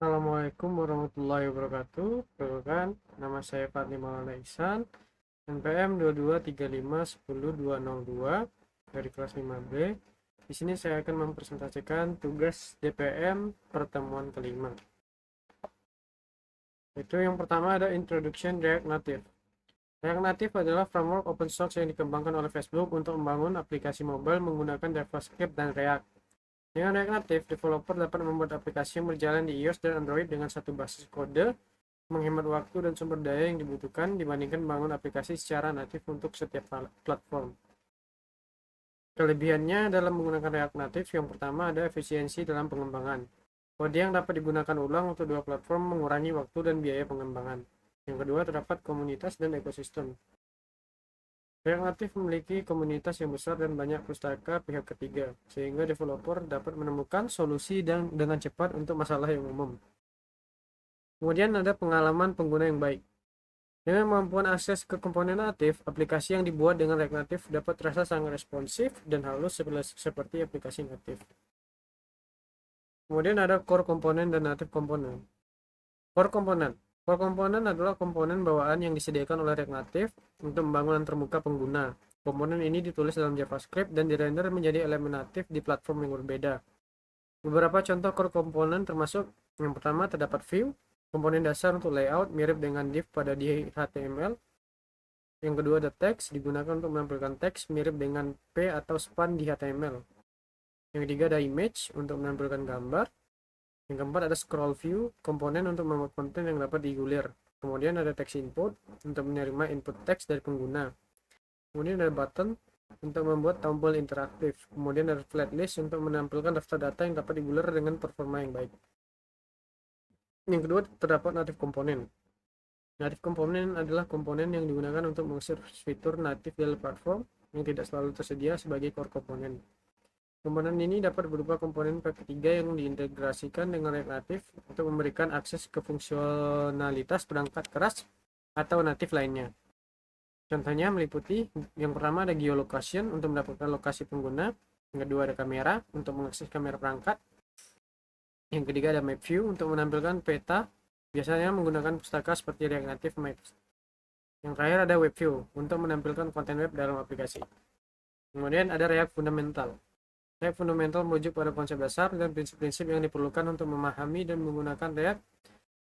Assalamualaikum warahmatullahi wabarakatuh. Perkenalkan, nama saya Fadli Maulana Ihsan, NPM 2235100202 dari kelas 5B. Di sini saya akan mempresentasikan tugas DPM pertemuan kelima. Itu yang pertama ada Introduction React Native. React Native adalah framework open source yang dikembangkan oleh Facebook untuk membangun aplikasi mobile menggunakan JavaScript dan React. Dengan React Native, developer dapat membuat aplikasi yang berjalan di iOS dan Android dengan satu basis kode, menghemat waktu dan sumber daya yang dibutuhkan dibandingkan membangun aplikasi secara natif untuk setiap platform. Kelebihannya dalam menggunakan React Native, yang pertama ada efisiensi dalam pengembangan. Kode yang dapat digunakan ulang untuk dua platform mengurangi waktu dan biaya pengembangan. Yang kedua, terdapat komunitas dan ekosistem. React Native memiliki komunitas yang besar dan banyak pustaka pihak ketiga, sehingga developer dapat menemukan solusi dengan cepat untuk masalah yang umum. Kemudian ada pengalaman pengguna yang baik. Dengan kemampuan akses ke komponen natif, aplikasi yang dibuat dengan React Native dapat terasa sangat responsif dan halus seperti aplikasi natif. Kemudian ada core komponen dan native komponen. Core komponen. Core komponen adalah komponen bawaan yang disediakan oleh React Native untuk membangun antarmuka pengguna. Komponen ini ditulis dalam JavaScript dan dirender menjadi elemen natif di platform yang berbeda. Beberapa contoh core komponen termasuk yang pertama terdapat view, komponen dasar untuk layout mirip dengan div pada di HTML. Yang kedua ada text, digunakan untuk menampilkan teks mirip dengan p atau span di HTML. Yang ketiga ada image untuk menampilkan gambar. Yang keempat ada scroll view, komponen untuk membuat konten yang dapat digulir. Kemudian ada text input untuk menerima input teks dari pengguna. Kemudian ada button untuk membuat tombol interaktif. Kemudian ada flat list untuk menampilkan daftar data yang dapat digulir dengan performa yang baik. Yang kedua terdapat native komponen. Native komponen adalah komponen yang digunakan untuk mengusir fitur natif dalam platform yang tidak selalu tersedia sebagai core komponen. Komponen ini dapat berupa komponen ketiga yang diintegrasikan dengan React Native untuk memberikan akses ke fungsionalitas perangkat keras atau natif lainnya. Contohnya meliputi yang pertama ada geolocation untuk mendapatkan lokasi pengguna, yang kedua ada kamera untuk mengakses kamera perangkat, yang ketiga ada map view untuk menampilkan peta, biasanya menggunakan pustaka seperti React Native Maps. Yang terakhir ada web view untuk menampilkan konten web dalam aplikasi. Kemudian ada React Fundamental. React Fundamental merujuk pada konsep dasar dan prinsip-prinsip yang diperlukan untuk memahami dan menggunakan React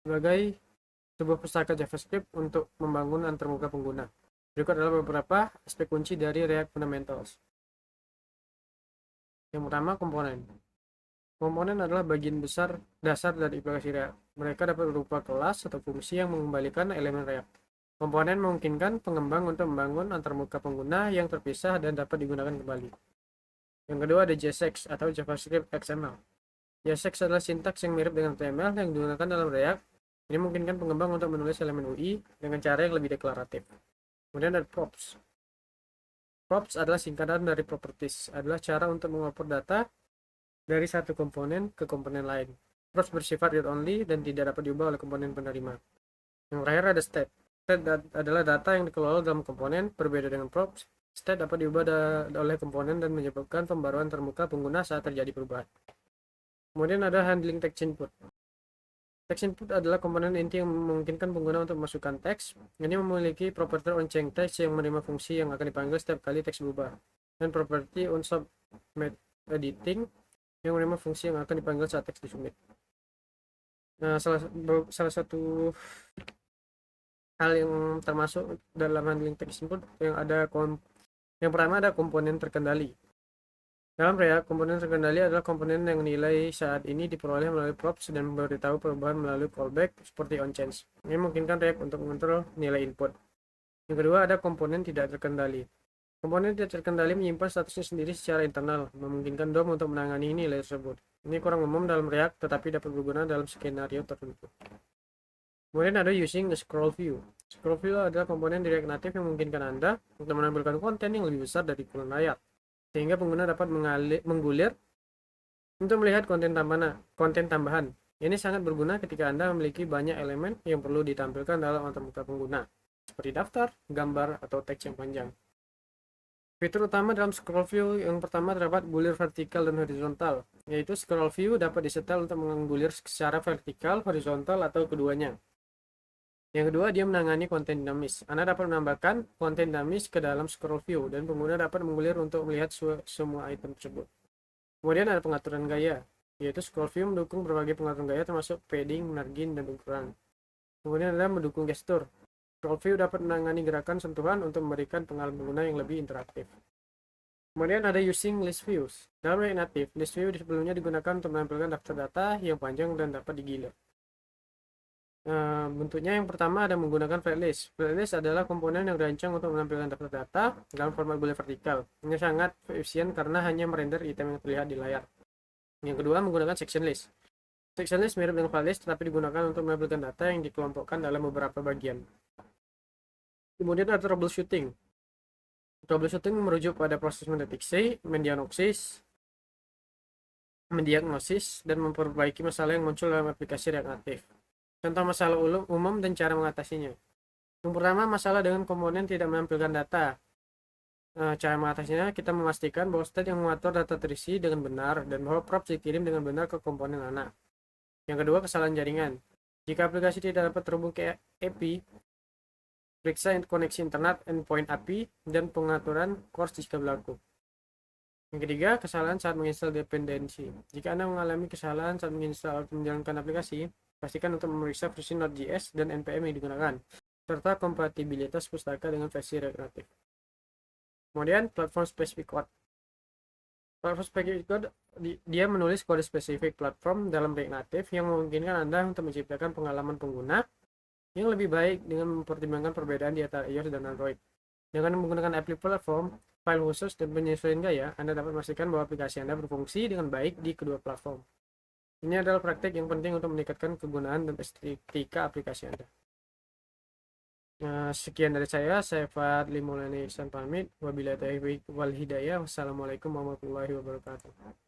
sebagai sebuah pustaka JavaScript untuk membangun antarmuka pengguna. Berikut adalah beberapa aspek kunci dari React Fundamentals. Yang pertama, komponen. Komponen adalah bagian besar dasar dari aplikasi React. Mereka dapat berupa kelas atau fungsi yang mengembalikan elemen React. Komponen memungkinkan pengembang untuk membangun antarmuka pengguna yang terpisah dan dapat digunakan kembali. Yang kedua ada JSX atau JavaScript XML. JSX adalah sintaks yang mirip dengan HTML yang digunakan dalam React. Ini memungkinkan pengembang untuk menulis elemen UI dengan cara yang lebih deklaratif. Kemudian ada props. Props adalah singkatan dari properties, adalah cara untuk mengoper data dari satu komponen ke komponen lain. Props bersifat read only dan tidak dapat diubah oleh komponen penerima. Yang terakhir ada state. State adalah data yang dikelola dalam komponen, berbeda dengan props. State dapat diubah oleh komponen dan menyebabkan pembaruan termuka pengguna saat terjadi perubahan. Kemudian ada handling text input. Text input adalah komponen inti yang memungkinkan pengguna untuk memasukkan teks. Ini memiliki property onChange text yang menerima fungsi yang akan dipanggil setiap kali teks berubah, dan property onSubmit editing yang menerima fungsi yang akan dipanggil saat teks disubmit. Nah, salah satu hal yang termasuk dalam handling text input yang pertama ada komponen terkendali. Dalam React, komponen terkendali adalah komponen yang nilai saat ini diperoleh melalui props dan memberitahu perubahan melalui callback seperti onChange. Ini memungkinkan React untuk mengontrol nilai input. Yang kedua ada komponen tidak terkendali. Komponen tidak terkendali menyimpan statusnya sendiri secara internal, memungkinkan DOM untuk menangani nilai tersebut. Ini kurang umum dalam React, tetapi dapat berguna dalam skenario tertentu. Kemudian ada using a scroll view. Scroll view adalah komponen di React Native yang memungkinkan Anda untuk menampilkan konten yang lebih besar dari ukuran layar, sehingga pengguna dapat menggulir untuk melihat konten tambahan. Ini sangat berguna ketika Anda memiliki banyak elemen yang perlu ditampilkan dalam antarmuka pengguna, seperti daftar, gambar, atau teks yang panjang. Fitur utama dalam scroll view yang pertama terdapat gulir vertikal dan horizontal, yaitu scroll view dapat disetel untuk menggulir secara vertikal, horizontal, atau keduanya. Yang kedua, dia menangani konten dinamis. Anda dapat menambahkan konten dinamis ke dalam scroll view, dan pengguna dapat menggulir untuk melihat semua item tersebut. Kemudian ada pengaturan gaya, yaitu scroll view mendukung berbagai pengaturan gaya termasuk padding, margin, dan ukuran. Kemudian ada mendukung gestur. Scroll view dapat menangani gerakan sentuhan untuk memberikan pengalaman pengguna yang lebih interaktif. Kemudian ada using list views. Dalam React Native, list view sebelumnya digunakan untuk menampilkan daftar data yang panjang dan dapat digilir. Bentuknya yang pertama ada menggunakan flylist. Flylist adalah komponen yang dirancang untuk menampilkan daftar data dalam format bulir vertikal. Ini sangat efisien karena hanya merender item yang terlihat di layar. Yang kedua menggunakan section list. Section list mirip dengan flylist tetapi digunakan untuk menampilkan data yang dikelompokkan dalam beberapa bagian. Kemudian ada troubleshooting. Troubleshooting merujuk pada proses mendeteksi, mendiagnosis, dan memperbaiki masalah yang muncul dalam aplikasi React Native. Contoh masalah umum dan cara mengatasinya. Yang pertama, masalah dengan komponen tidak menampilkan data. Cara mengatasinya, kita memastikan bahwa state yang mengatur data terisi dengan benar dan bahwa props dikirim dengan benar ke komponen anak. Yang kedua, kesalahan jaringan. Jika aplikasi tidak dapat terhubung ke API, periksa koneksi internet, endpoint API, dan pengaturan CORS jika berlaku. Yang ketiga, kesalahan saat menginstal dependensi. Jika Anda mengalami kesalahan saat menginstal atau menjalankan aplikasi, pastikan untuk memeriksa versi Node.js dan npm yang digunakan, serta kompatibilitas pustaka dengan versi React Native. Kemudian, platform specific code. Platform specific code, dia menulis kode spesifik platform dalam React Native yang memungkinkan Anda untuk menciptakan pengalaman pengguna yang lebih baik dengan mempertimbangkan perbedaan di antara iOS dan Android. Dengan menggunakan apply platform, file khusus, dan penyesuaian gaya, Anda dapat memastikan bahwa aplikasi Anda berfungsi dengan baik di kedua platform. Ini adalah praktik yang penting untuk meningkatkan kegunaan dan estetika aplikasi Anda. Sekian dari saya Fadli Maulana Ihsan pamit. Wabillahi taufiq wal hidayah. Wassalamualaikum warahmatullahi wabarakatuh.